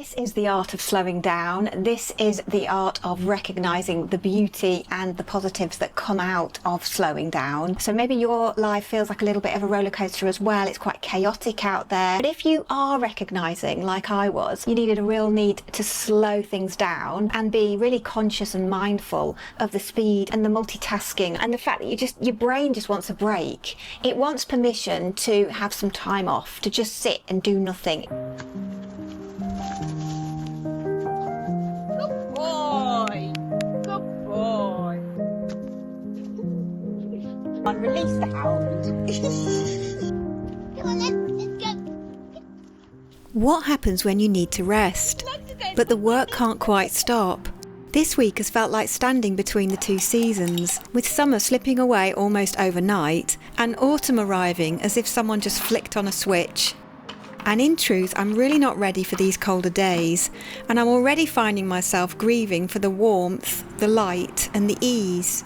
This is the art of slowing down. This is the art of recognizing the beauty and the positives that come out of slowing down. So maybe your life feels like a little bit of a roller coaster as well. It's quite chaotic out there. But if you are recognizing, like I was, you needed a real need to slow things down and be really conscious and mindful of the speed and the multitasking and the fact that your brain just wants a break. It wants permission to have some time off, to just sit and do nothing. And release the hound. Come on, let's go. What happens when you need to rest, but the work can't quite stop? This week has felt like standing between the two seasons, with summer slipping away almost overnight and autumn arriving as if someone just flicked on a switch. And in truth, I'm really not ready for these colder days, and I'm already finding myself grieving for the warmth, the light and the ease.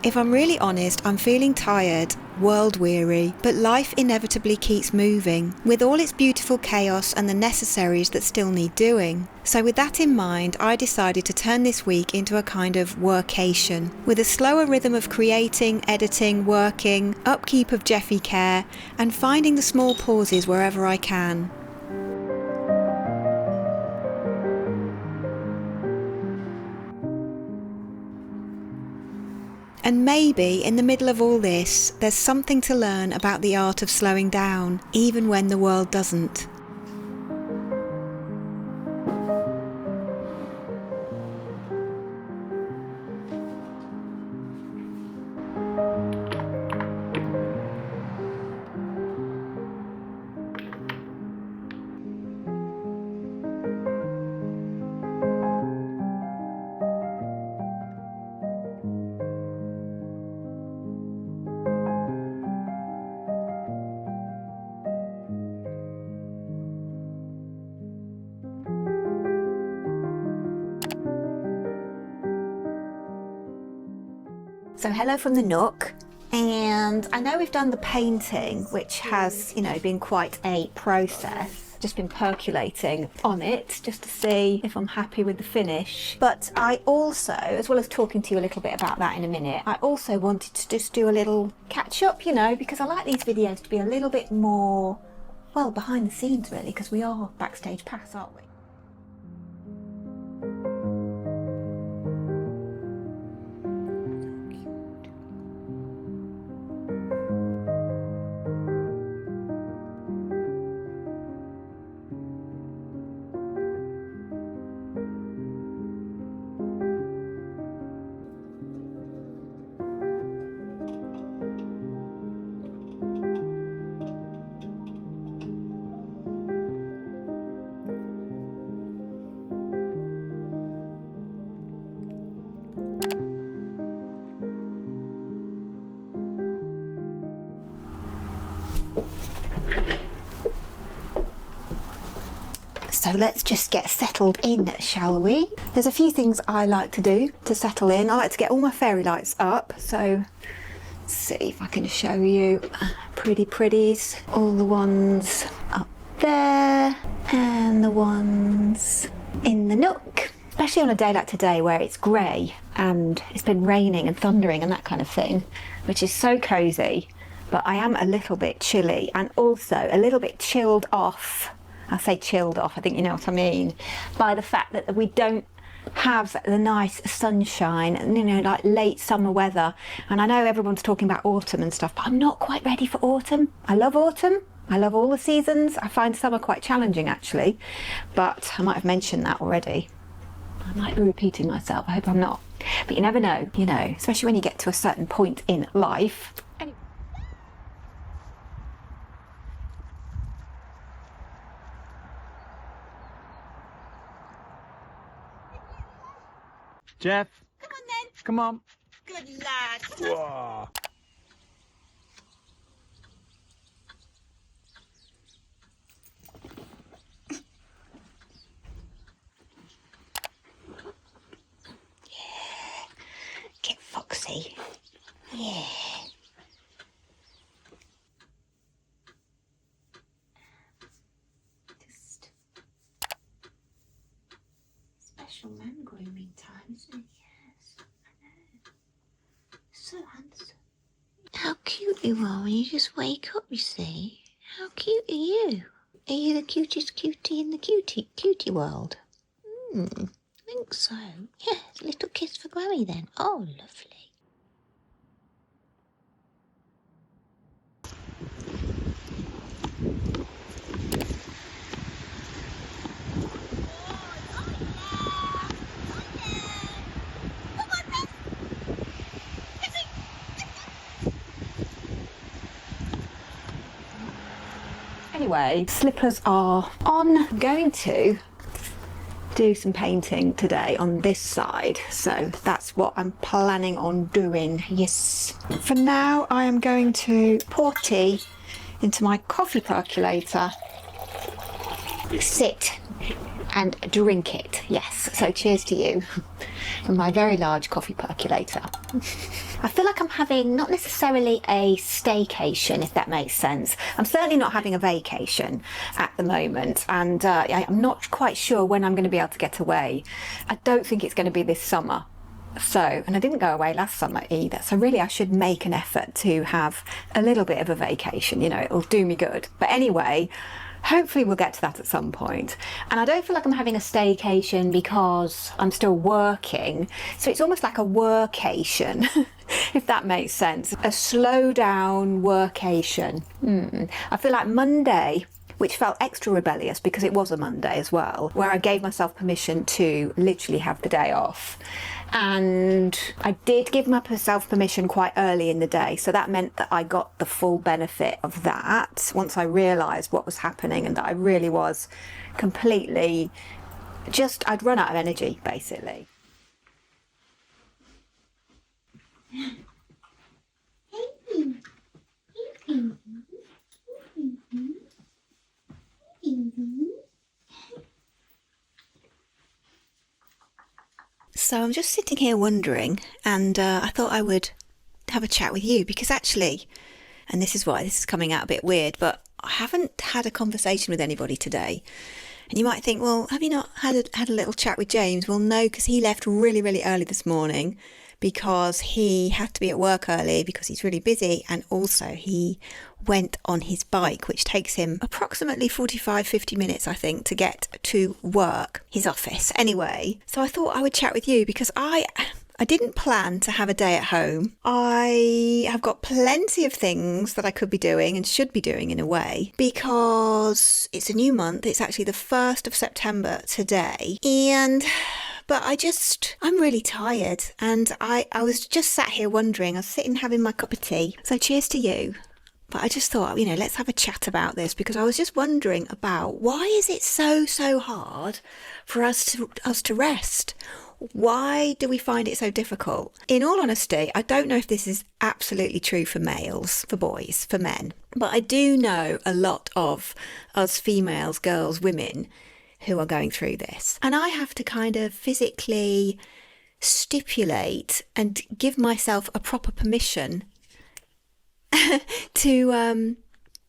If I'm really honest, I'm feeling tired, world-weary, but life inevitably keeps moving, with all its beautiful chaos and the necessaries that still need doing. So with that in mind, I decided to turn this week into a kind of workation, with a slower rhythm of creating, editing, working, upkeep of Jeffy care, and finding the small pauses wherever I can. And maybe in the middle of all this, there's something to learn about the art of slowing down, even when the world doesn't. So hello from the Nook, and I know we've done the painting, which has, been quite a process. Just been percolating on it just to see if I'm happy with the finish. But I also, as well as talking to you a little bit about that in a minute, I also wanted to just do a little catch up, because I like these videos to be a little bit more, well, behind the scenes really, because we are backstage pass, aren't we? So let's just get settled in, shall we? There's a few things I like to do to settle in. I like to get all my fairy lights up. So let's see if I can show you pretties. All the ones up there and the ones in the nook. Especially on a day like today where it's grey and it's been raining and thundering and that kind of thing, which is so cosy. But I am a little bit chilly and also a little bit chilled off. I say chilled off, I think you know what I mean, by the fact that we don't have the nice sunshine and, like late summer weather. And I know everyone's talking about autumn and stuff, but I'm not quite ready for autumn. I love autumn. I love all the seasons. I find summer quite challenging actually, but I might have mentioned that already. I might be repeating myself. I hope I'm not. But you never know, especially when you get to a certain point in life. Anyway. Jeff. Come on then. Come on. Good lad. Whoa. Get foxy. Yeah. Just special man grooming time, isn't it? Yes, I know. So handsome. How cute you are when you just wake up, you see. How cute are you? Are you the cutest cutie in the cutie world? I think so. Yes, a little kiss for Granny then. Oh, lovely. Anyway, slippers are on. I'm going to do some painting today on this side, so that's what I'm planning on doing. Yes. For now, I am going to pour tea into my coffee percolator, sit and drink it. Yes, so cheers to you from my very large coffee percolator. I feel like I'm having not necessarily a staycation, if that makes sense. I'm certainly not having a vacation at the moment, and I'm not quite sure when I'm going to be able to get away. I don't think it's going to be this summer. So, and I didn't go away last summer either, so really I should make an effort to have a little bit of a vacation, you know, it'll do me good. But anyway, hopefully we'll get to that at some point. And I don't feel like I'm having a staycation because I'm still working. So it's almost like a workation, if that makes sense. A slow down workation. I feel like Monday, which felt extra rebellious because it was a Monday as well, where I gave myself permission to literally have the day off. And I did give myself permission quite early in the day, so that meant that I got the full benefit of that once I realised what was happening and that I really was completely just, I'd run out of energy basically. So I'm just sitting here wondering, and I thought I would have a chat with you because actually, and this is why this is coming out a bit weird, but I haven't had a conversation with anybody today. And you might think, well, have you not had a little chat with James? Well, no, because he left really, really early this morning because he had to be at work early because he's really busy, and also he went on his bike, which takes him approximately 45-50 minutes, I think, to get to work, his office. Anyway, so I thought I would chat with you because I didn't plan to have a day at home. I have got plenty of things that I could be doing and should be doing in a way because it's a new month. It's actually the 1st of September today. But I'm really tired, and I was just sat here wondering, I was sitting having my cup of tea. So cheers to you. But I just thought, you know, let's have a chat about this because I was just wondering about why is it so hard for us to rest? Why do we find it so difficult? In all honesty, I don't know if this is absolutely true for males, for boys, for men, but I do know a lot of us females, girls, women who are going through this. And I have to kind of physically stipulate and give myself a proper permission to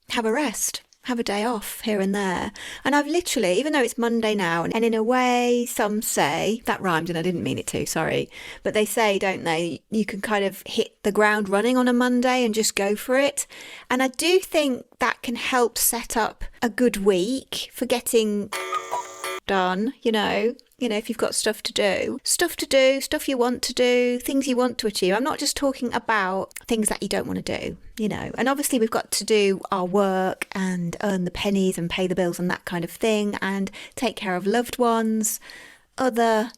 have a rest, have a day off here and there. And I've literally, even though it's Monday now, and in a way some say, that rhymed and I didn't mean it to, sorry, but they say, don't they, you can kind of hit the ground running on a Monday and just go for it. And I do think that can help set up a good week for getting done, you know, if you've got stuff to do, stuff you want to do, things you want to achieve. I'm not just talking about things that you don't want to do, you know, and obviously we've got to do our work and earn the pennies and pay the bills and that kind of thing and take care of loved ones, other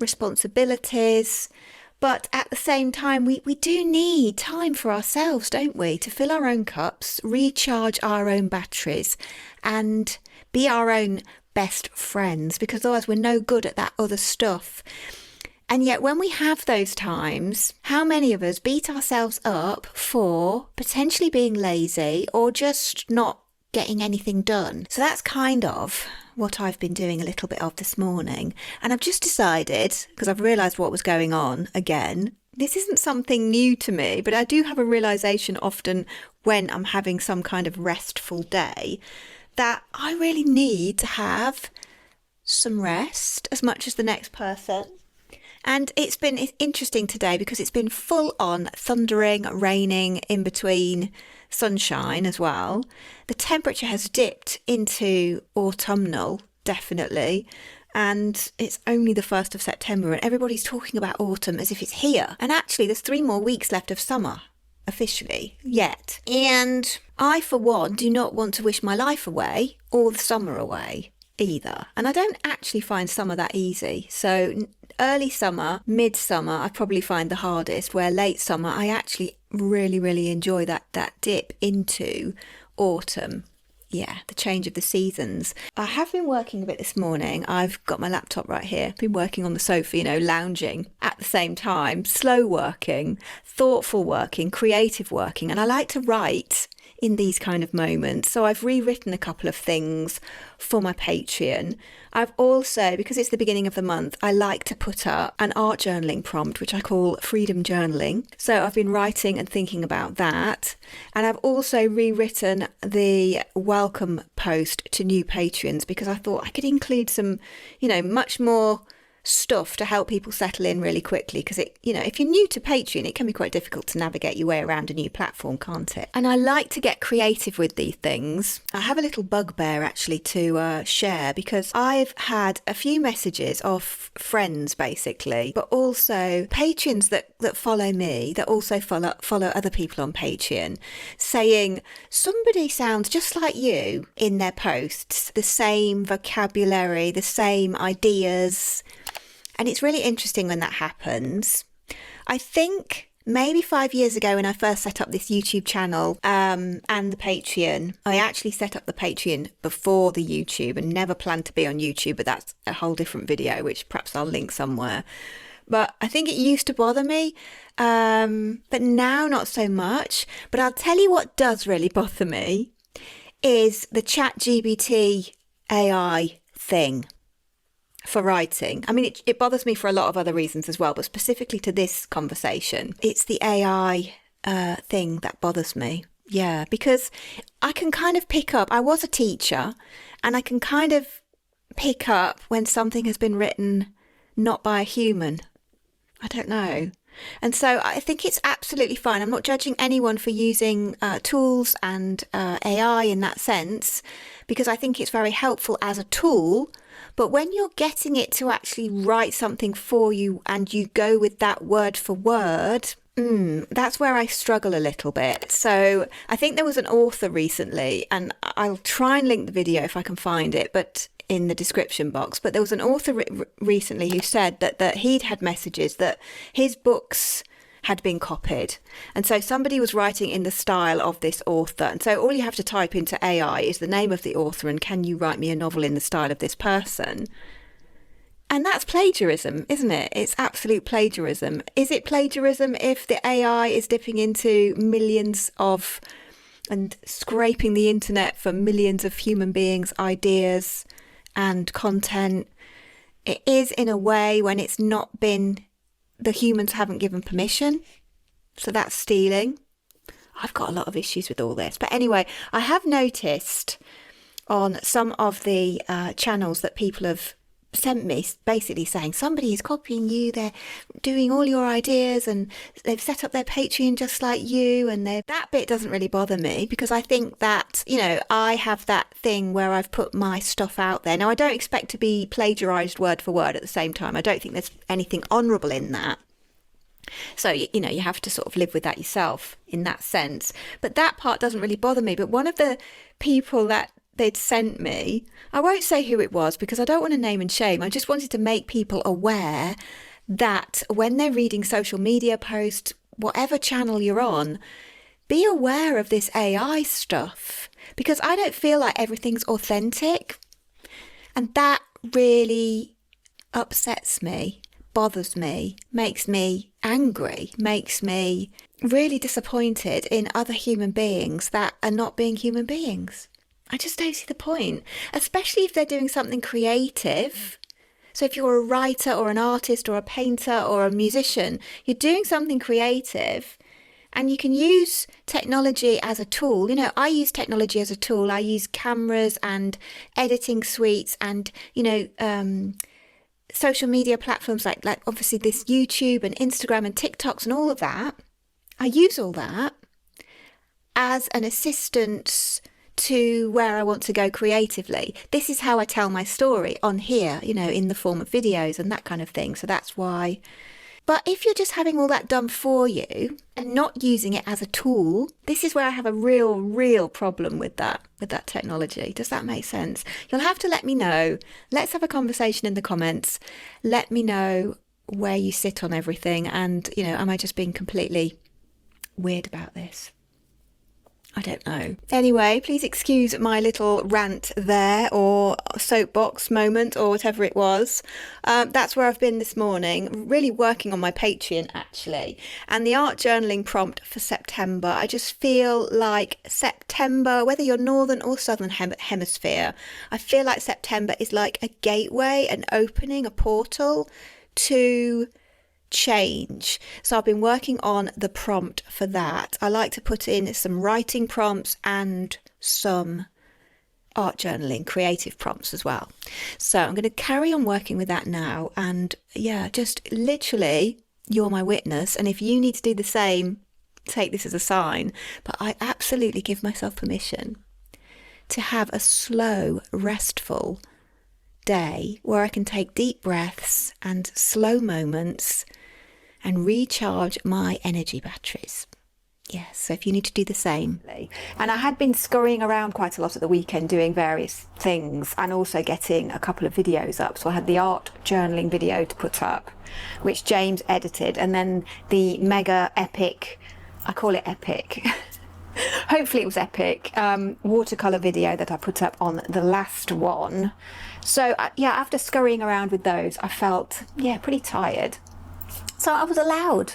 responsibilities. But at the same time, we do need time for ourselves, don't we? To fill our own cups, recharge our own batteries and be our own best friends, because otherwise we're no good at that other stuff. And yet when we have those times, how many of us beat ourselves up for potentially being lazy or just not getting anything done? So that's kind of what I've been doing a little bit of this morning. And I've just decided, because I've realised what was going on again, this isn't something new to me, but I do have a realisation often when I'm having some kind of restful day that I really need to have some rest as much as the next person. And it's interesting today because it's been full on thundering, raining, in between sunshine as well. The temperature has dipped into autumnal, definitely. And it's only the 1st of September and everybody's talking about autumn as if it's here. And actually there's 3 more weeks left of summer, officially, yet. And I, for one, do not want to wish my life away or the summer away either. And I don't actually find summer that easy. So early summer, midsummer, I probably find the hardest, where late summer, I actually really enjoy that dip into autumn. Yeah, the change of the seasons. I have been working a bit this morning. I've got my laptop right here. Been working on the sofa, lounging at the same time. Slow working, thoughtful working, creative working. And I like to write in these kind of moments. So I've rewritten a couple of things for my Patreon. I've also, because it's the beginning of the month, I like to put up an art journaling prompt, which I call freedom journaling. So I've been writing and thinking about that. And I've also rewritten the welcome post to new patrons because I thought I could include some, much more stuff to help people settle in really quickly, because if you're new to Patreon, it can be quite difficult to navigate your way around a new platform, can't it? And I like to get creative with these things. I have a little bugbear actually to share, because I've had a few messages of friends basically, but also patrons that follow me, that also follow other people on Patreon, saying somebody sounds just like you in their posts, the same vocabulary, the same ideas. And it's really interesting when that happens. I think maybe 5 years ago when I first set up this YouTube channel and the Patreon, I actually set up the Patreon before the YouTube and never planned to be on YouTube, but that's a whole different video, which perhaps I'll link somewhere. But I think it used to bother me, but now not so much. But I'll tell you what does really bother me is the ChatGPT AI thing for writing. I mean, it bothers me for a lot of other reasons as well, but specifically to this conversation, it's the AI thing that bothers me. Yeah, because I can kind of pick up, I was a teacher, and I can kind of pick up when something has been written not by a human. I don't know. And so I think it's absolutely fine. I'm not judging anyone for using tools and AI in that sense, because I think it's very helpful as a tool. But when you're getting it to actually write something for you and you go with that word for word, that's where I struggle a little bit. So I think there was an author recently, and I'll try and link the video if I can find it, but in the description box. But there was an author recently who said that he'd had messages that his books had been copied. And so somebody was writing in the style of this author. And so all you have to type into AI is the name of the author and can you write me a novel in the style of this person? And that's plagiarism, isn't it? It's absolute plagiarism. Is it plagiarism if the AI is dipping into millions of and scraping the internet for millions of human beings' ideas and content? It is in a way when it's not been, the humans haven't given permission. So that's stealing. I've got a lot of issues with all this. But anyway, I have noticed on some of the channels that people have sent me basically saying somebody is copying you, they're doing all your ideas and they've set up their Patreon just like you, and that bit doesn't really bother me because I think that, you know, I have that thing where I've put my stuff out there. Now, I don't expect to be plagiarised word for word at the same time. I don't think there's anything honourable in that. So, you know, you have to sort of live with that yourself in that sense. But that part doesn't really bother me. But one of the people that they'd sent me, I won't say who it was because I don't want to name and shame. I just wanted to make people aware that when they're reading social media posts, whatever channel you're on, be aware of this AI stuff because I don't feel like everything's authentic. And that really upsets me, bothers me, makes me angry, makes me really disappointed in other human beings that are not being human beings. I just don't see the point, especially if they're doing something creative. So if you're a writer or an artist or a painter or a musician, you're doing something creative And you can use technology as a tool. You know, I use technology as a tool. I use cameras and editing suites and, social media platforms like obviously this YouTube and Instagram and TikToks and all of that. I use all that as an assistance to where I want to go creatively. This is how I tell my story on here, in the form of videos and that kind of thing. So that's why. But if you're just having all that done for you and not using it as a tool, this is where I have a real problem with that technology. Does that make sense? You'll have to let me know. Let's have a conversation in the comments. Let me know where you sit on everything. And, am I just being completely weird about this? I don't know. Anyway, please excuse my little rant there, or soapbox moment, or whatever it was. That's where I've been this morning, really working on my Patreon actually. And the art journaling prompt for September, I just feel like September, whether you're northern or southern hemisphere, I feel like September is like a gateway, an opening, a portal to change. So I've been working on the prompt for that. I like to put in some writing prompts and some art journaling, creative prompts as well. So I'm going to carry on working with that now. And yeah, just literally, you're my witness. And if you need to do the same, take this as a sign. But I absolutely give myself permission to have a slow, restful day where I can take deep breaths and slow moments and recharge my energy batteries. Yes, so if you need to do the same. And I had been scurrying around quite a lot at the weekend doing various things and also getting a couple of videos up. So I had the art journaling video to put up, which James edited, and then the mega epic, I call it epic, hopefully it was epic, watercolour video that I put up on the last one. So yeah, after scurrying around with those, I felt, pretty tired. So I was allowed,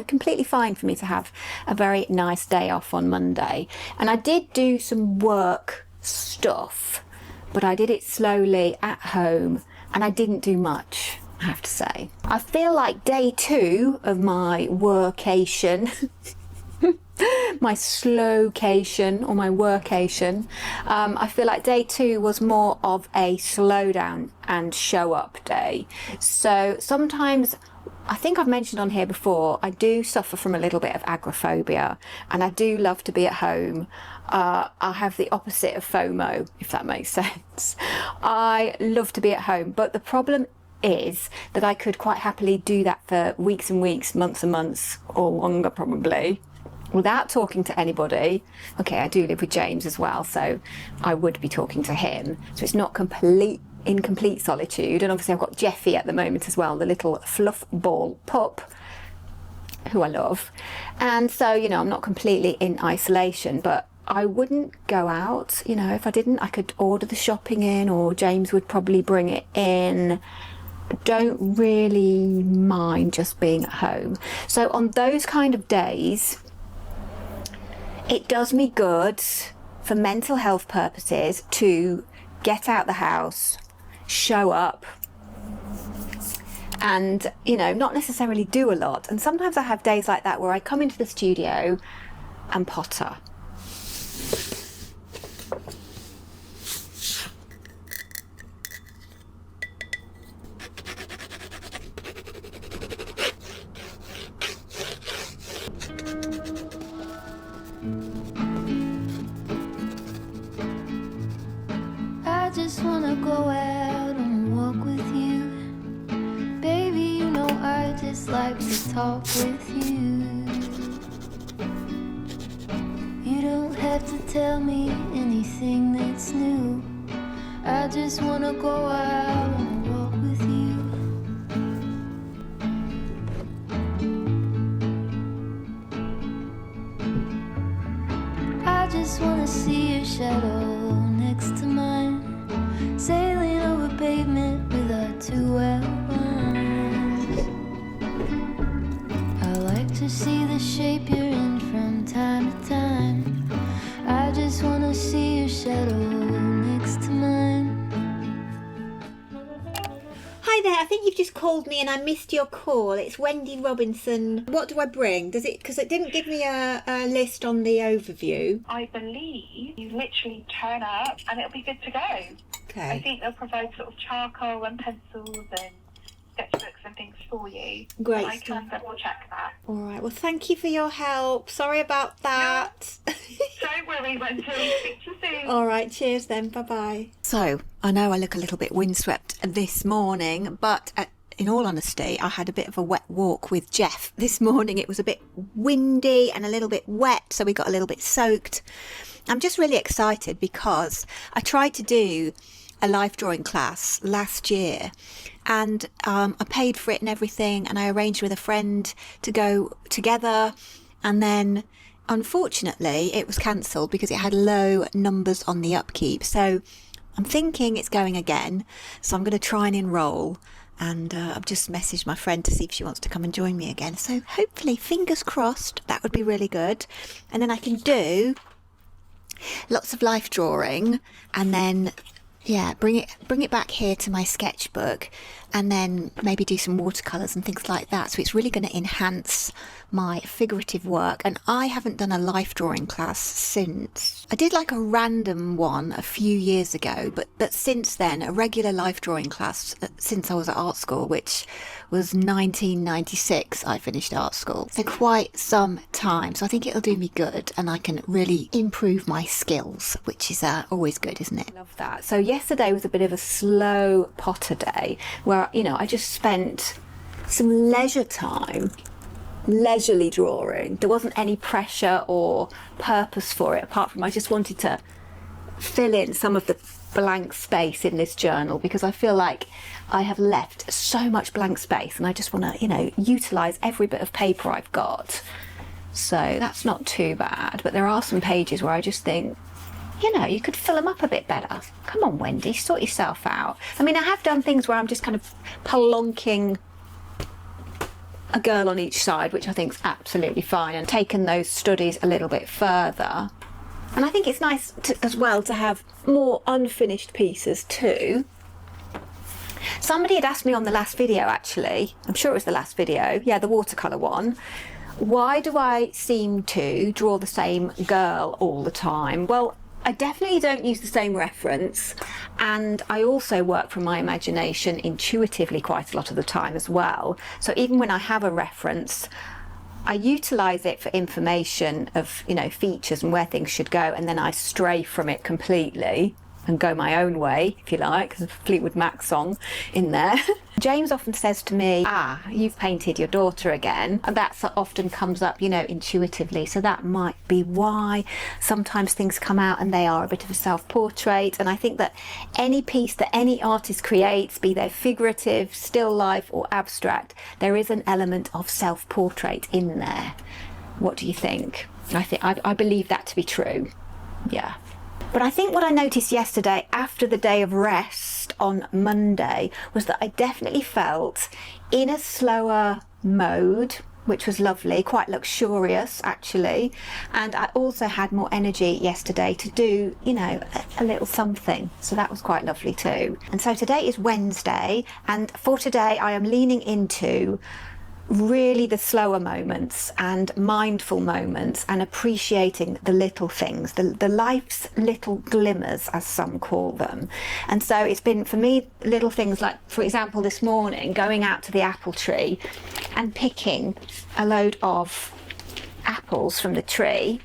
completely fine for me to have a very nice day off on Monday. And I did do some work stuff, but I did it slowly at home and I didn't do much, I have to say. I feel like day 2 of my workation, my slowcation or my workation, I feel like day 2 was more of a slow down and show up day. So sometimes, I think I've mentioned on here before, I do suffer from a little bit of agoraphobia and I do love to be at home. I have the opposite of FOMO, if that makes sense. I love to be at home, but the problem is that I could quite happily do that for weeks and weeks, months and months, or longer probably, without talking to anybody. Okay, I do live with James as well, so I would be talking to him. So it's not in complete solitude. And obviously I've got Jeffy at the moment as well, the little fluff ball pup who I love. And so, I'm not completely in isolation, but I wouldn't go out. If I didn't, I could order the shopping in, or James would probably bring it in. Don't really mind just being at home. So on those kind of days, it does me good for mental health purposes to get out the house, show up, and not necessarily do a lot. And sometimes I have days like that where I come into the studio and potter. I just wanna go out and walk with you. Baby, I just like to talk with you. You don't have to tell me anything that's new. I just wanna go out and walk with you. I just wanna see your shadow next to mine, sailing over pavement with our 2 outlines. I like to see the shape you're in from time to time. I just wanna see your shadow next to mine. Hi there, I think you've just called me and I missed your call. It's Wendy Robinson. What do I bring? Does it, because it didn't give me a list on the overview. I believe you literally turn up and it'll be good to go. Okay. I think they'll provide sort of charcoal and pencils and sketchbooks and things for you. Great I can double check that. All right, well, thank you for your help. Sorry about that. Don't worry, Wendy. Speak to you soon. All right, cheers then. Bye-bye. So, I know I look a little bit windswept this morning, but in all honesty, I had a bit of a wet walk with Jeff this morning. It was a bit windy and a little bit wet, so we got a little bit soaked. I'm just really excited because I tried to do a life drawing class last year, and I paid for it and everything, and I arranged with a friend to go together, and then unfortunately it was cancelled because it had low numbers on the upkeep. So I'm thinking it's going again, so I'm going to try and enroll, and I've just messaged my friend to see if she wants to come and join me again. So hopefully, fingers crossed, that would be really good, and then I can do lots of life drawing, and then bring it back here to my sketchbook, and then maybe do some watercolours and things like that. So it's really going to enhance my figurative work. And I haven't done a life drawing class since I did like a random one a few years ago, but since then a regular life drawing class since I was at art school, which was 1996 I finished art school, so quite some time. So I think it'll do me good, and I can really improve my skills, which is always good, isn't it? Love that. So yesterday was a bit of a slow Potter day, where, you know, I just spent some leisure time leisurely drawing. There wasn't any pressure or purpose for it, apart from I just wanted to fill in some of the blank space in this journal, because I feel like I have left so much blank space, and I just want to, you know, utilise every bit of paper I've got. So that's not too bad, but there are some pages where I just think, you know, you could fill them up a bit better. Come on, Wendy, sort yourself out. I mean, I have done things where I'm just kind of plonking a girl on each side, which I think is absolutely fine, and taken those studies a little bit further. And I think it's nice as well to have more unfinished pieces too. Somebody had asked me on the last video, actually, I'm sure it was the last video, yeah, the watercolour one, why do I seem to draw the same girl all the time? Well, I definitely don't use the same reference, and I also work from my imagination intuitively quite a lot of the time as well. So even when I have a reference, I utilise it for information of, you know, features and where things should go, and then I stray from it completely and go my own way, if you like. There's a Fleetwood Mac song in there. James often says to me, you've painted your daughter again. And that often comes up, you know, intuitively. So that might be why sometimes things come out and they are a bit of a self-portrait. And I think that any piece that any artist creates, be they figurative, still life or abstract, there is an element of self-portrait in there. What do you think? I believe that to be true. Yeah. But I think what I noticed yesterday after the day of rest on Monday was that I definitely felt in a slower mode, which was lovely, quite luxurious actually. And I also had more energy yesterday to do, you know, a little something. So that was quite lovely too. And so today is Wednesday, and for today I am leaning into really the slower moments and mindful moments, and appreciating the little things, the life's little glimmers, as some call them. And so it's been, for me, little things like, for example, this morning, going out to the apple tree and picking a load of apples from the tree.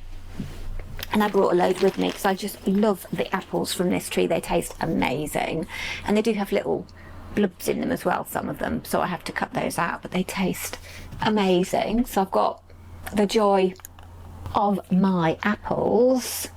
And I brought a load with me because I just love the apples from this tree. They taste amazing. And they do have little blubs in them as well, some of them, so I have to cut those out, but they taste amazing. So I've got the joy of my apples.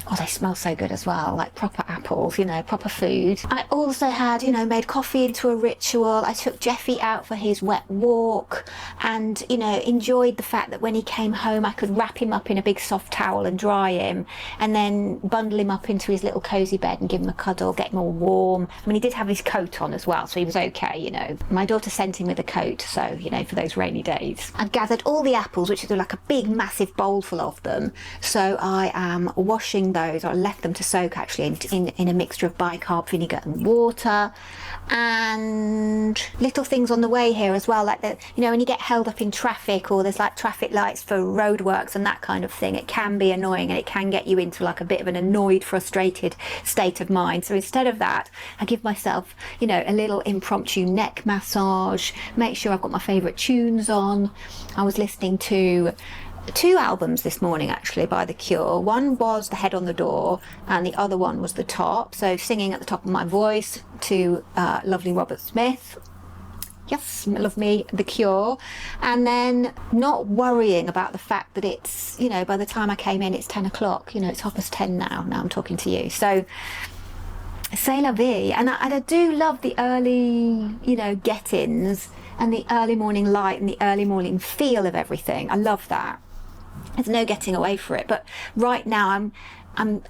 Oh, they smell so good as well, like proper apples, you know, proper food. I also had, you know, made coffee into a ritual. I took Jeffy out for his wet walk, and, you know, enjoyed the fact that when he came home I could wrap him up in a big soft towel and dry him, and then bundle him up into his little cosy bed and give him a cuddle, get him all warm. I mean, he did have his coat on as well, so he was okay, you know. My daughter sent him with a coat, so, you know, for those rainy days. I've gathered all the apples, which is like a big massive bowl handful of them. So I am washing those. I left them to soak actually in a mixture of bicarb vinegar and water. And little things on the way here as well, like when you get held up in traffic, or there's like traffic lights for roadworks and that kind of thing, it can be annoying and it can get you into like a bit of an annoyed, frustrated state of mind. So instead of that, I give myself, a little impromptu neck massage, make sure I've got my favourite tunes on. I was listening to 2 albums this morning actually by The Cure. One was The Head on the Door and the other one was The Top. So singing at the top of my voice to lovely Robert Smith. Yes, love me, The Cure. And then not worrying about the fact that it's, by the time I came in, it's 10 o'clock. It's 10:30 now. Now I'm talking to you. So c'est la vie. And I do love the early, get-ins and the early morning light and the early morning feel of everything. I love that. There's no getting away from it. But right now I'm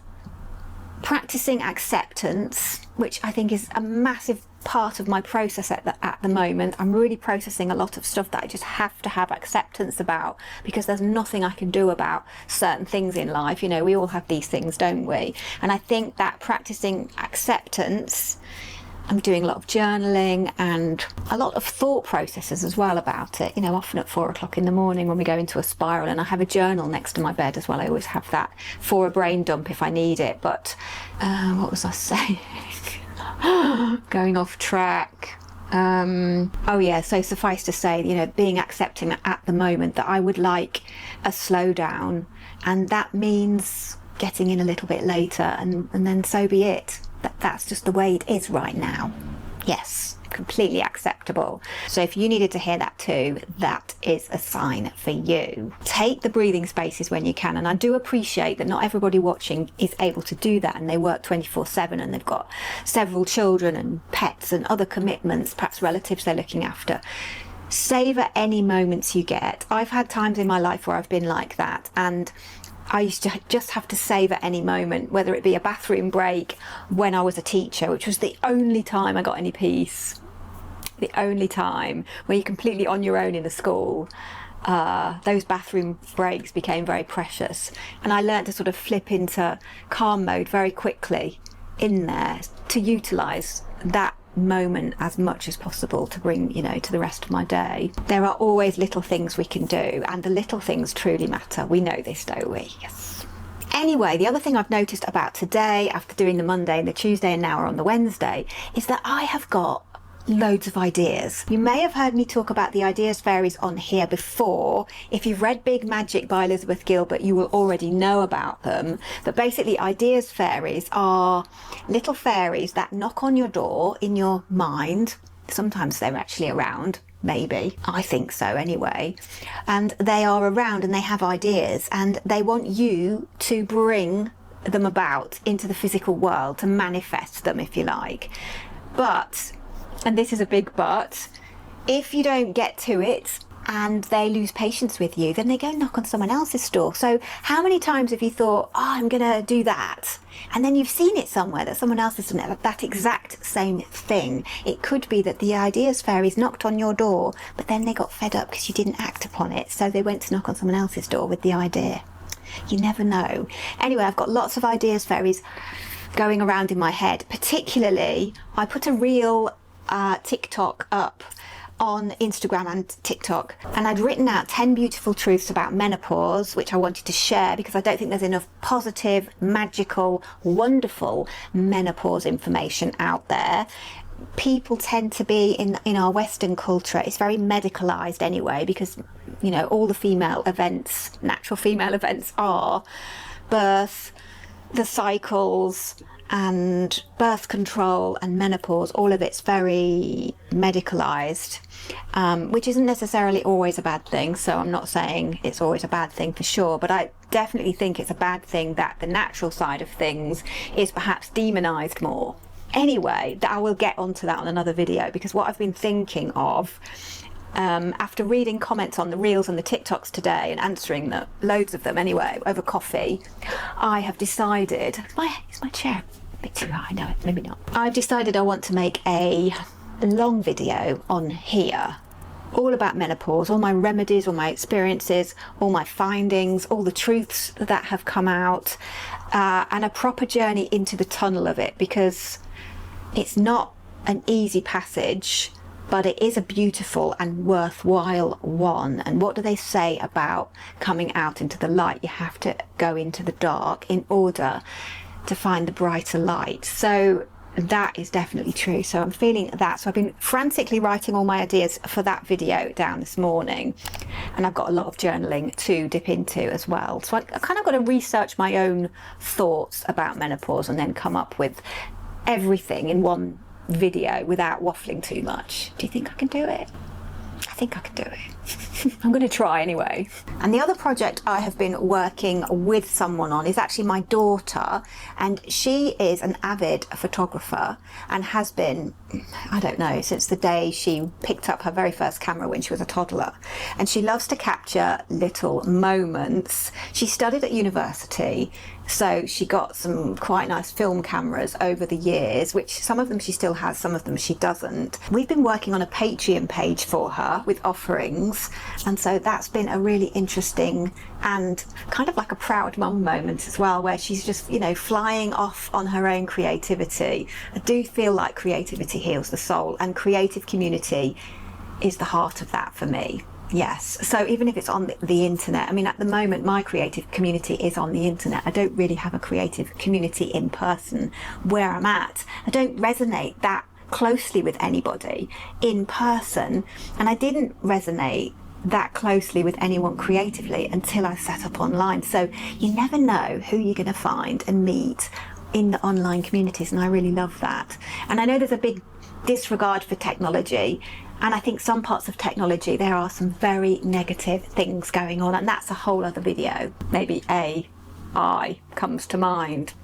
practicing acceptance, which I think is a massive part of my process at the moment. I'm really processing a lot of stuff that I just have to have acceptance about, because there's nothing I can do about certain things in life. We all have these things, don't we? And I think that practicing acceptance, I'm doing a lot of journaling and a lot of thought processes as well about it. Often at 4 o'clock in the morning when we go into a spiral, and I have a journal next to my bed as well. I always have that for a brain dump if I need it. But what was I saying? Going off track. Oh yeah, so suffice to say, being accepting at the moment that I would like a slowdown, and that means getting in a little bit later, and then so be it. That's just the way it is right now. Yes, completely acceptable. So if you needed to hear that too, that is a sign for you. Take the breathing spaces when you can, and I do appreciate that not everybody watching is able to do that, and they work 24/7 and they've got several children and pets and other commitments, perhaps relatives they're looking after. Savour any moments you get. I've had times in my life where I've been like that, and I used to just have to savour any moment, whether it be a bathroom break when I was a teacher, which was the only time I got any peace. The only time where you're completely on your own in the school. Those bathroom breaks became very precious, and I learned to sort of flip into calm mode very quickly in there to utilise that moment as much as possible to bring, to the rest of my day. There are always little things we can do, and the little things truly matter. We know this, don't we? Yes. Anyway, the other thing I've noticed about today, after doing the Monday and the Tuesday and now we're on the Wednesday, is that I have got loads of ideas. You may have heard me talk about the ideas fairies on here before. If you've read Big Magic by Elizabeth Gilbert, you will already know about them. But basically, ideas fairies are little fairies that knock on your door in your mind. Sometimes they're actually around, maybe. I think so anyway. And they are around and they have ideas, and they want you to bring them about into the physical world, to manifest them, if you like. But, and this is a big but, if you don't get to it and they lose patience with you, then they go knock on someone else's door. So how many times have you thought, oh, I'm going to do that, and then you've seen it somewhere that someone else has done it, that exact same thing? It could be that the ideas fairies knocked on your door, but then they got fed up because you didn't act upon it, so they went to knock on someone else's door with the idea. You never know. Anyway, I've got lots of ideas fairies going around in my head. Particularly, I put a reel TikTok up on Instagram and TikTok, and I'd written out 10 beautiful truths about menopause, which I wanted to share because I don't think there's enough positive, magical, wonderful menopause information out there. People tend to be in our Western culture, it's very medicalized anyway, because all the female events, natural female events, are birth, the cycles, and birth control and menopause. All of it's very medicalized, which isn't necessarily always a bad thing. So I'm not saying it's always a bad thing for sure, but I definitely think it's a bad thing that the natural side of things is perhaps demonized more. Anyway, I will get onto that on another video, because what I've been thinking of, after reading comments on the reels and the TikToks today and answering loads of them anyway over coffee, I have decided, is my chair a bit too high? No, maybe not. I've decided I want to make a long video on here all about menopause, all my remedies, all my experiences, all my findings, all the truths that have come out, and a proper journey into the tunnel of it, because it's not an easy passage, but it is a beautiful and worthwhile one. And what do they say about coming out into the light? You have to go into the dark in order to find the brighter light. So that is definitely true. So I'm feeling that. So I've been frantically writing all my ideas for that video down this morning, and I've got a lot of journaling to dip into as well. So I kind of got to research my own thoughts about menopause and then come up with everything in one video without waffling too much. Do you think I can do it? I think I can do it. I'm going to try anyway. And the other project I have been working with someone on is actually my daughter, and she is an avid photographer and has been, I don't know, since the day she picked up her very first camera when she was a toddler. And she loves to capture little moments. She studied at university, so she got some quite nice film cameras over the years, which some of them she still has, some of them she doesn't. We've been working on a Patreon page for her with offerings, and so that's been a really interesting and kind of like a proud mum moment as well, where she's just, you know, flying off on her own creativity. I do feel like creativity heals the soul, and creative community is the heart of that for me. Yes, so even if it's on the internet, I mean, at the moment my creative community is on the internet. I don't really have a creative community in person where I'm at. I don't resonate that closely with anybody in person, and I didn't resonate that closely with anyone creatively until I set up online. So you never know who you're going to find and meet in the online communities, and I really love that. And I know there's a big disregard for technology, and I think some parts of technology, there are some very negative things going on, and that's a whole other video. Maybe AI comes to mind,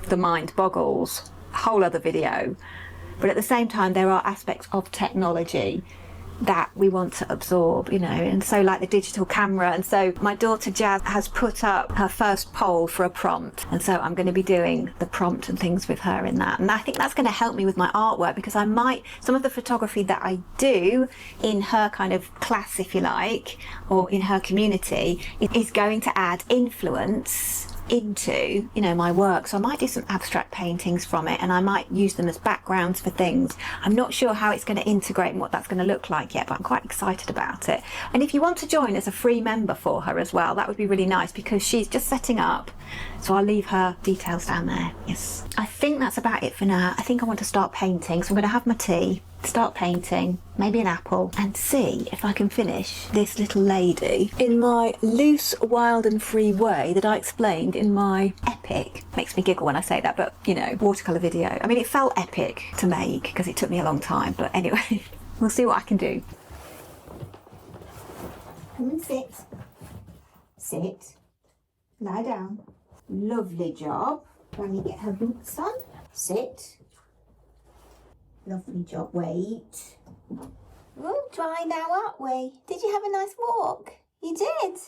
the mind boggles, a whole other video. But at the same time, there are aspects of technology that we want to absorb, you know, and so like the digital camera. And so my daughter Jazz has put up her first poll for a prompt, and so I'm going to be doing the prompt and things with her in that, and I think that's going to help me with my artwork, because I might, some of the photography that I do in her kind of class, if you like, or in her community, is going to add influence into, you know, my work. So I might do some abstract paintings from it, and I might use them as backgrounds for things. I'm not sure how it's going to integrate and what that's going to look like yet, but I'm quite excited about it. And if you want to join as a free member for her as well, that would be really nice, because she's just setting up, so I'll leave her details down there. Yes, I think that's about it for now. I think I want to start painting, so I'm going to have my tea, start painting, maybe an apple, and see if I can finish this little lady in my loose, wild and free way that I explained in my epic, makes me giggle when I say that, but you know, watercolour video. I mean, it felt epic to make because it took me a long time, but anyway, we'll see what I can do. Come and sit. Sit. Lie down. Lovely job. Granny, get her boots on. Sit. Lovely job. Wait. We're all dry now, aren't we? Did you have a nice walk? You did?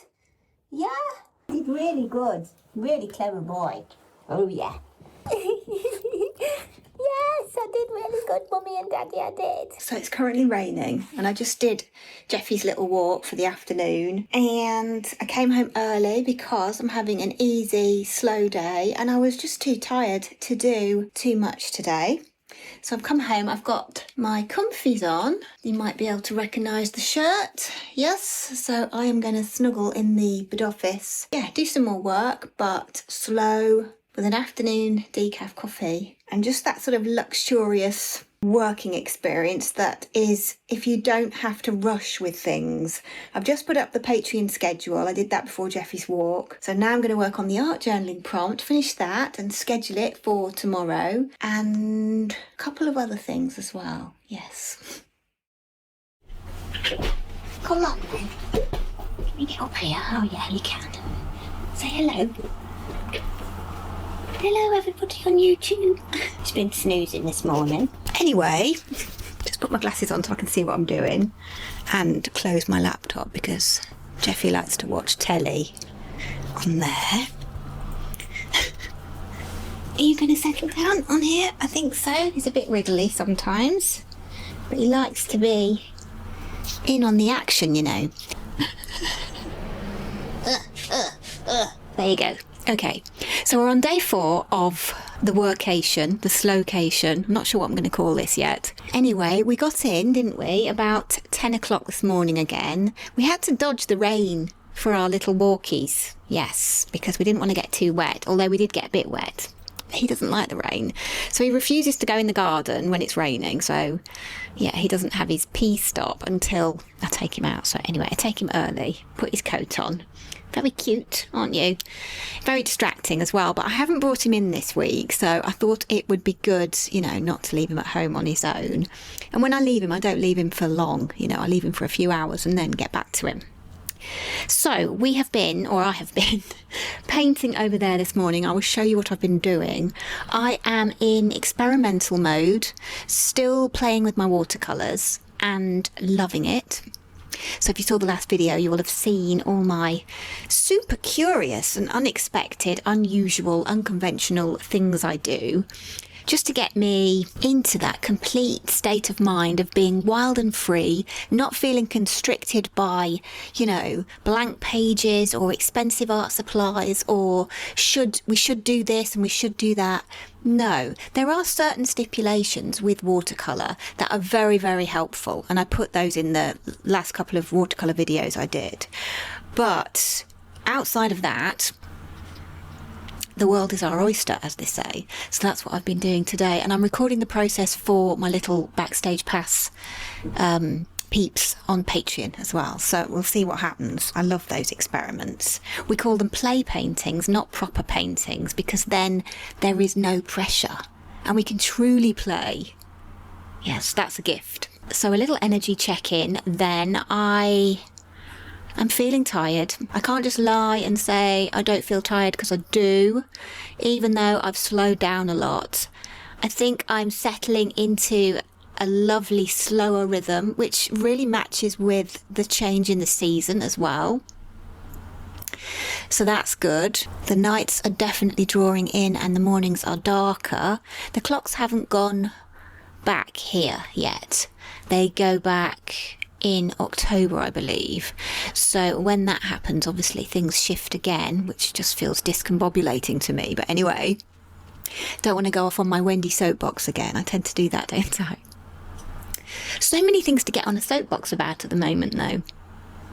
Yeah? You did really good. Really clever boy. Oh, yeah. Yes, I did really good, Mummy and Daddy, I did. So it's currently raining, and I just did Jeffy's little walk for the afternoon, and I came home early because I'm having an easy, slow day, and I was just too tired to do too much today. So I've come home, I've got my comfies on. You might be able to recognise the shirt. Yes, so I am going to snuggle in the bed office. Yeah, do some more work, but slow, with an afternoon decaf coffee. And just that sort of luxurious working experience that is, if you don't have to rush with things. I've just put up the Patreon schedule. I did that before Jeffy's walk. So now I'm going to work on the art journaling prompt, finish that and schedule it for tomorrow, and a couple of other things as well. Yes. Come on then. Can you get up here? Oh yeah, you can. Say hello. Hello everybody on YouTube. It's been snoozing this morning. Anyway, just put my glasses on so I can see what I'm doing, and close my laptop because Jeffy likes to watch telly on there. Are you going to settle down on here? I think so. He's a bit wriggly sometimes, but he likes to be in on the action, you know. There you go. Okay, so we're on day 4 of the workation, the slowcation. I'm not sure what I'm going to call this yet. Anyway, we got in, didn't we, about 10 o'clock this morning again. We had to dodge the rain for our little walkies. Yes, because we didn't want to get too wet, although we did get a bit wet. He doesn't like the rain, so he refuses to go in the garden when it's raining. So yeah, he doesn't have his pee stop until I take him out. So anyway, I take him early, put his coat on. Very cute, aren't you? Very distracting as well, but I haven't brought him in this week, so I thought it would be good, you know, not to leave him at home on his own. And when I leave him, I don't leave him for long, you know, I leave him for a few hours and then get back to him. So we have been, or I have been, painting over there this morning. I will show you what I've been doing. I am in experimental mode, still playing with my watercolours and loving it. So if you saw the last video, you will have seen all my super curious and unexpected, unusual, unconventional things I do, just to get me into that complete state of mind of being wild and free, not feeling constricted by, you know, blank pages or expensive art supplies or we should do this and we should do that. No, there are certain stipulations with watercolour that are very, very helpful, and I put those in the last couple of watercolour videos I did. But outside of that, the world is our oyster, as they say. So that's what I've been doing today. And I'm recording the process for my little Backstage Pass peeps on Patreon as well. So we'll see what happens. I love those experiments. We call them play paintings, not proper paintings, because then there is no pressure and we can truly play. Yes, that's a gift. So a little energy check-in, then I'm feeling tired. I can't just lie and say I don't feel tired, because I do, even though I've slowed down a lot. I think I'm settling into a lovely slower rhythm, which really matches with the change in the season as well. So that's good. The nights are definitely drawing in and the mornings are darker. The clocks haven't gone back here yet. They go back in October, I believe. So when that happens, obviously things shift again, which just feels discombobulating to me. But anyway, don't want to go off on my Wendy soapbox again. I tend to do that, don't I? So many things to get on a soapbox about at the moment, though.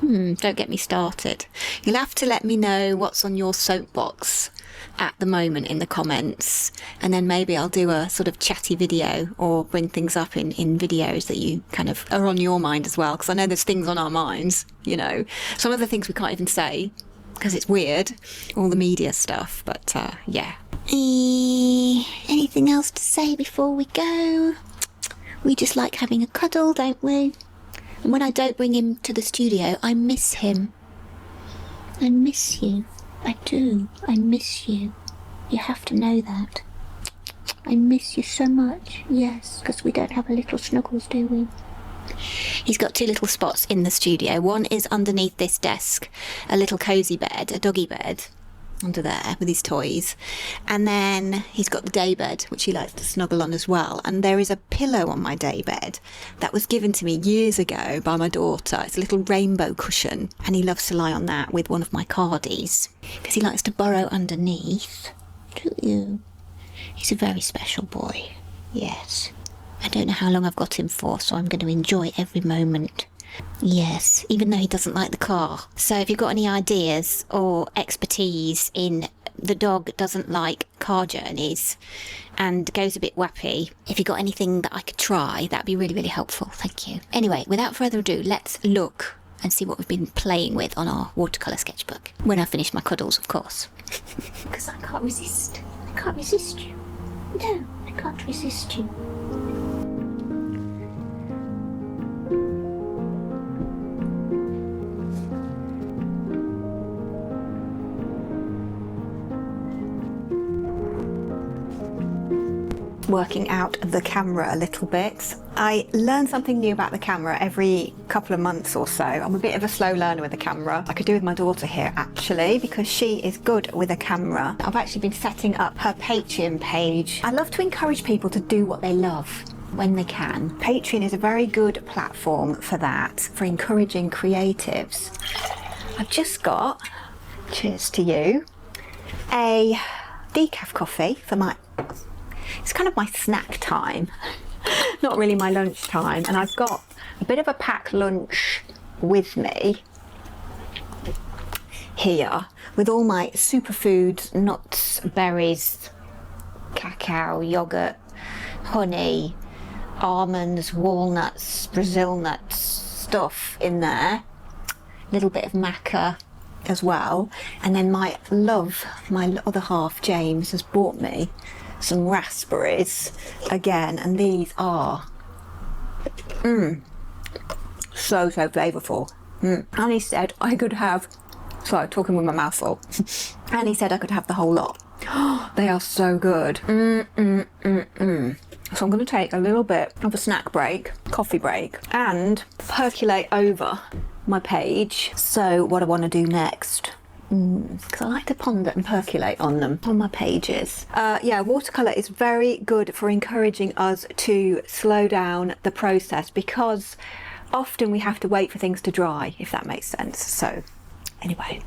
Don't get me started. You'll have to let me know what's on your soapbox at the moment in the comments, and then maybe I'll do a sort of chatty video or bring things up in videos that you kind of are on your mind as well, because I know there's things on our minds, you know. Some of the things we can't even say because it's weird, all the media stuff, but yeah. Anything else to say before we go? We just like having a cuddle, don't we? And when I don't bring him to the studio, I miss him. I miss you. I do. I miss you. You have to know that. I miss you so much. Yes, because we don't have a little snuggles, do we? He's got 2 little spots in the studio. One is underneath this desk, a little cosy bed, a doggy bed, under there with his toys, and then he's got the day bed, which he likes to snuggle on as well. And there is a pillow on my day bed that was given to me years ago by my daughter. It's a little rainbow cushion, and he loves to lie on that with one of my cardies because he likes to burrow underneath. Do you? He's a very special boy. Yes, I don't know how long I've got him for, so I'm going to enjoy every moment. Yes, even though he doesn't like the car. So if you've got any ideas or expertise in the dog doesn't like car journeys and goes a bit wappy, if you've got anything that I could try, that'd be really, really helpful. Thank you. Anyway, without further ado, let's look and see what we've been playing with on our watercolour sketchbook. When I finish my cuddles, of course. Because I can't resist. I can't resist you. No, I can't resist you. Working out the camera a little bit. I learn something new about the camera every couple of months or so. I'm a bit of a slow learner with the camera. I could do with my daughter here actually, because she is good with a camera. I've actually been setting up her Patreon page. I love to encourage people to do what they love. when they can. Patreon is a very good platform for that, for encouraging creatives. I've just got, cheers to you, a decaf coffee for my, it's kind of my snack time, not really my lunch time, and I've got a bit of a packed lunch with me here with all my superfoods, nuts, berries, cacao, yogurt, honey, almonds, walnuts, Brazil nuts, stuff in there, a little bit of maca as well, and then my other half James has bought me some raspberries again, and these are so flavourful. And he said I could have, sorry, talking with my mouth full, and he said I could have the whole lot. They are so good. So I'm going to take a little bit of a snack break, coffee break, and percolate over my page. So what I want to do next, because I like to ponder and percolate on them, on my pages. Yeah, watercolour is very good for encouraging us to slow down the process, because often we have to wait for things to dry, if that makes sense. So anyway,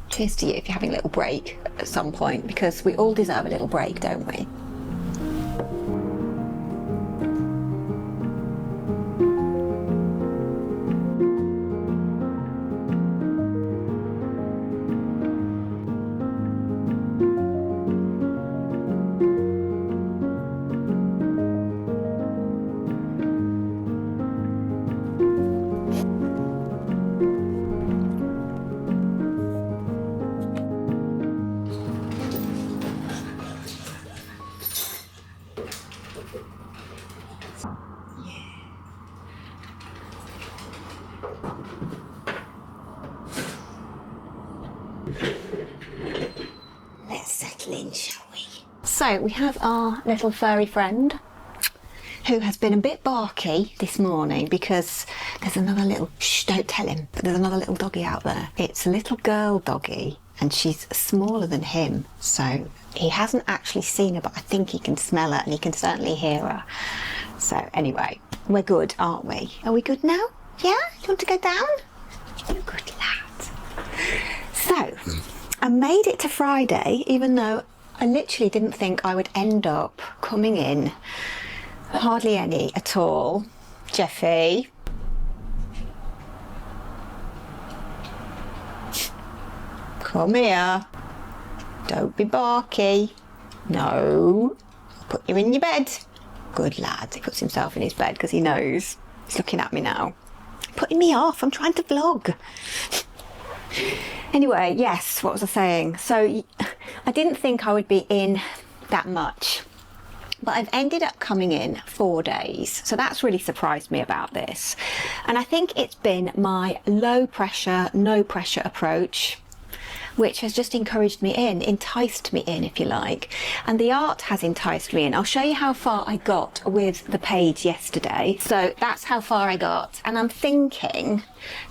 cheers to you if you're having a little break at some point, because we all deserve a little break, don't we? Let's settle in, shall we? So we have our little furry friend who has been a bit barky this morning because there's another little, shh, don't tell him, but there's another little doggy out there. It's a little girl doggy and she's smaller than him, so he hasn't actually seen her, but I think he can smell her and he can certainly hear her. So anyway, we're good, aren't we? Are we good now? Yeah? You want to go down? You're a good lad. So, I made it to Friday, even though I literally didn't think I would end up coming in hardly any at all. Jeffy. Come here. Don't be barky. No. Put you in your bed. Good lad. He puts himself in his bed because he knows. He's looking at me now. Putting me off. I'm trying to vlog. Anyway, yes, what was I saying? So I didn't think I would be in that much, but I've ended up coming in 4 days. So that's really surprised me about this. And I think it's been my low pressure, no pressure approach, which has just encouraged me in, enticed me in, if you like. And the art has enticed me in. I'll show you how far I got with the page yesterday. So that's how far I got. And I'm thinking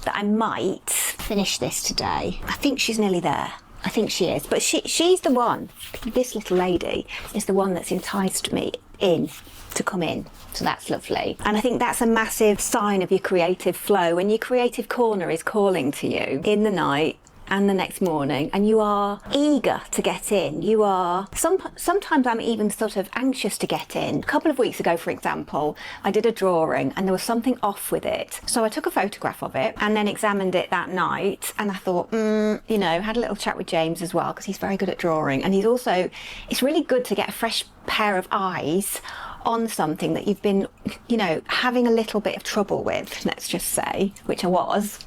that I might finish this today. I think she's nearly there. I think she is. But she's the one, this little lady, is the one that's enticed me in to come in. So that's lovely. And I think that's a massive sign of your creative flow. When your creative corner is calling to you in the night, and the next morning, and you are eager to get in. You are, sometimes I'm even sort of anxious to get in. A couple of weeks ago, for example, I did a drawing and there was something off with it. So I took a photograph of it and then examined it that night, and I thought, you know, had a little chat with James as well, because he's very good at drawing, and he's also, it's really good to get a fresh pair of eyes on something that you've been, you know, having a little bit of trouble with, let's just say, which I was.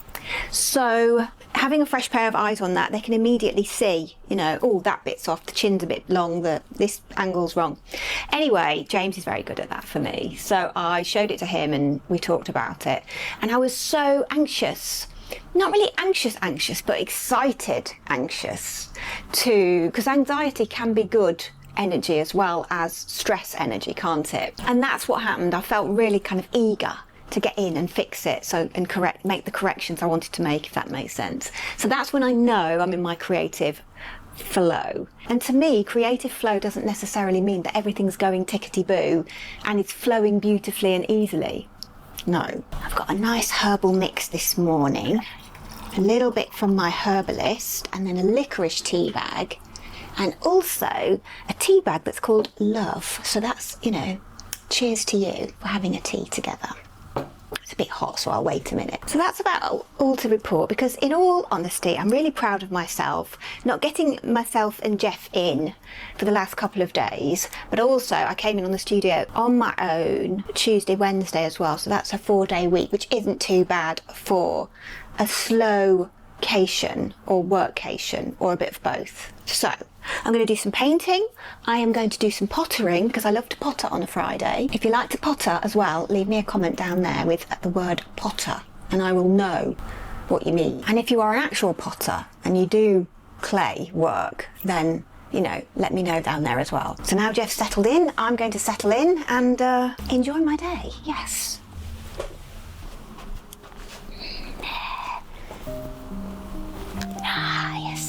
So having a fresh pair of eyes on that, they can immediately see, you know, oh, that bit's off, the chin's a bit long, this angle's wrong. Anyway, James is very good at that for me. So I showed it to him and we talked about it. And I was so anxious, not really anxious, but excited anxious because anxiety can be good energy as well as stress energy, can't it? And that's what happened. I felt really kind of eager to get in and fix it, so, and make the corrections I wanted to make, if that makes sense. So that's when I know I'm in my creative flow. And to me, creative flow doesn't necessarily mean that everything's going tickety-boo and it's flowing beautifully and easily. No. I've got a nice herbal mix this morning, a little bit from my herbalist, and then a licorice tea bag, and also a tea bag that's called Love. So that's, you know, cheers to you for having a tea together. It's a bit hot, so I'll wait a minute. So that's about all to report, because in all honesty, I'm really proud of myself, not getting myself and Jeff in for the last couple of days, but also I came in on the studio on my own Tuesday, Wednesday as well. So that's a 4-day week, which isn't too bad for a slowcation or workcation or a bit of both. So I'm going to do some painting. I am going to do some pottering because I love to potter on a Friday. If you like to potter as well, leave me a comment down there with the word potter and I will know what you mean. And if you are an actual potter and you do clay work, then, you know, let me know down there as well. So now Jeff's settled in, I'm going to settle in and enjoy my day. Yes. Ah, yes.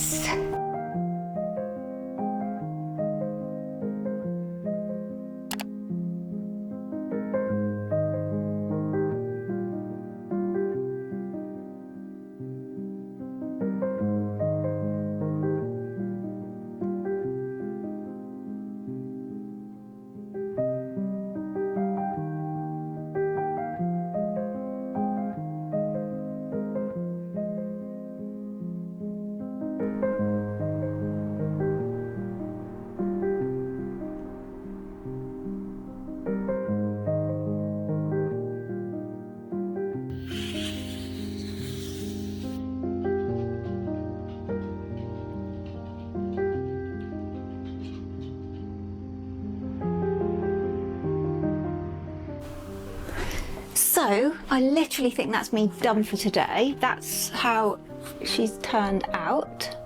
So I literally think that's me done for today. That's how she's turned out.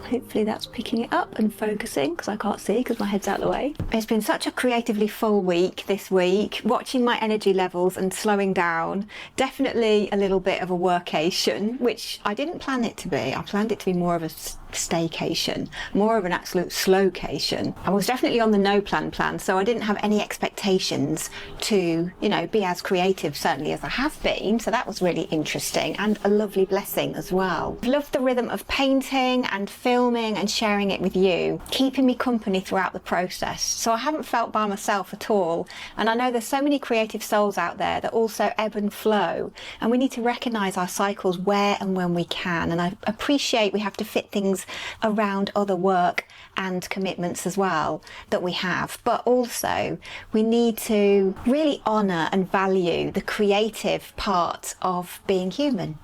Hopefully that's picking it up and focusing, because I can't see because my head's out of the way. It's been such a creatively full week this week, watching my energy levels and slowing down. Definitely a little bit of a workation, which I didn't plan it to be. I planned it to be more of a staycation, more of an absolute slowcation. I was definitely on the no plan, so I didn't have any expectations to, you know, be as creative certainly as I have been. So that was really interesting and a lovely blessing as well. I love the rhythm of painting and filming and sharing it with you, keeping me company throughout the process. So I haven't felt by myself at all. And I know there's so many creative souls out there that also ebb and flow, and we need to recognize our cycles where and when we can. And I appreciate we have to fit things around other work and commitments as well that we have, but also we need to really honor and value the creative part of being human,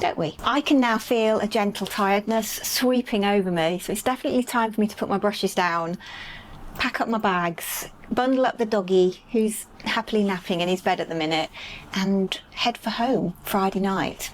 don't we? I can now feel a gentle tiredness sweeping over me, so it's definitely time for me to put my brushes down, pack up my bags, bundle up the doggy who's happily napping in his bed at the minute, and head for home Friday night.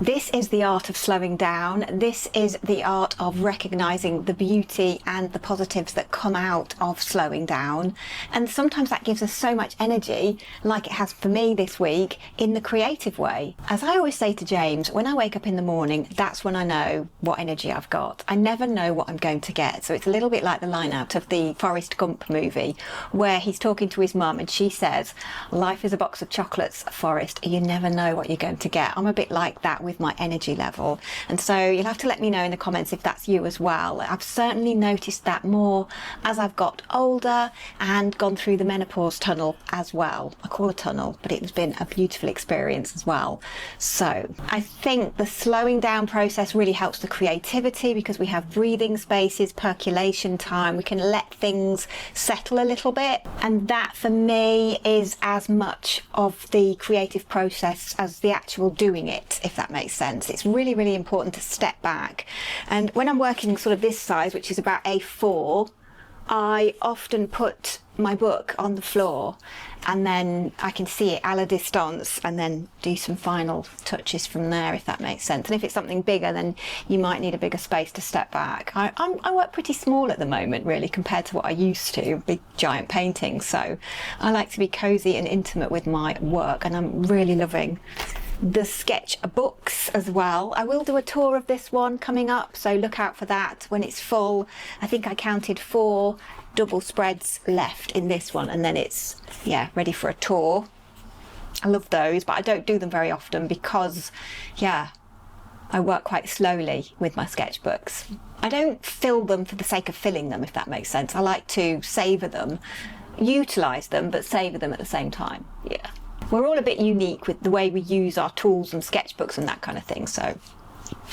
This is the art of slowing down. This is the art of recognizing the beauty and the positives that come out of slowing down. And sometimes that gives us so much energy, like it has for me this week, in the creative way. As I always say to James, when I wake up in the morning, that's when I know what energy I've got. I never know what I'm going to get. So it's a little bit like the line out of the Forrest Gump movie, where he's talking to his mum and she says, "Life is a box of chocolates, Forrest. You never know what you're going to get." I'm a bit like that with my energy level, and so you'll have to let me know in the comments if that's you as well. I've certainly noticed that more as I've got older and gone through the menopause tunnel as well. I call it a tunnel, but it's been a beautiful experience as well. So I think the slowing down process really helps the creativity, because we have breathing spaces, percolation time, we can let things settle a little bit, and that for me is as much of the creative process as the actual doing it, if that makes sense. It's really, really important to step back. And when I'm working sort of this size, which is about A4, I often put my book on the floor and then I can see it à la distance and then do some final touches from there, if that makes sense. And if it's something bigger, then you might need a bigger space to step back. I work pretty small at the moment, really, compared to what I used to, big giant paintings. So I like to be cozy and intimate with my work, and I'm really loving the sketchbooks as well. I will do a tour of this one coming up, so look out for that when it's full. I think I counted 4 double spreads left in this one, and then it's, yeah, ready for a tour. I love those, but I don't do them very often because, yeah, I work quite slowly with my sketchbooks. I don't fill them for the sake of filling them, if that makes sense. I like to savour them, utilise them, but savour them at the same time. Yeah. We're all a bit unique with the way we use our tools and sketchbooks and that kind of thing, so,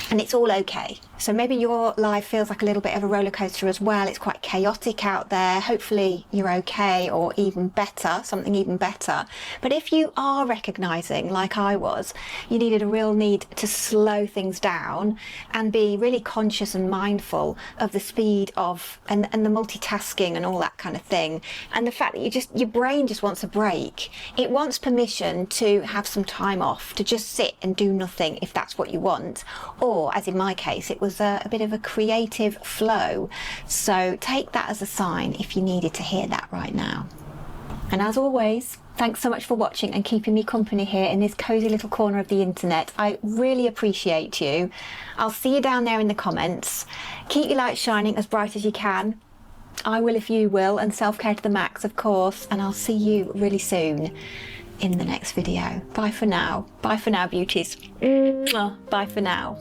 and it's all okay. So maybe your life feels like a little bit of a roller coaster as well. It's quite chaotic out there. Hopefully you're okay, or even better, something even better. But if you are recognising, like I was, you needed a real need to slow things down and be really conscious and mindful of the speed of and the multitasking and all that kind of thing, and the fact that your brain just wants a break. It wants permission to have some time off, to just sit and do nothing if that's what you want, or as in my case, it was a bit of a creative flow. So take that as a sign if you needed to hear that right now. And as always, thanks so much for watching and keeping me company here in this cosy little corner of the internet. I really appreciate you. I'll see you down there in the comments. Keep your light shining as bright as you can. I will if you will, and self-care to the max, of course. And I'll see you really soon in the next video. Bye for now. Bye for now, beauties. Bye for now.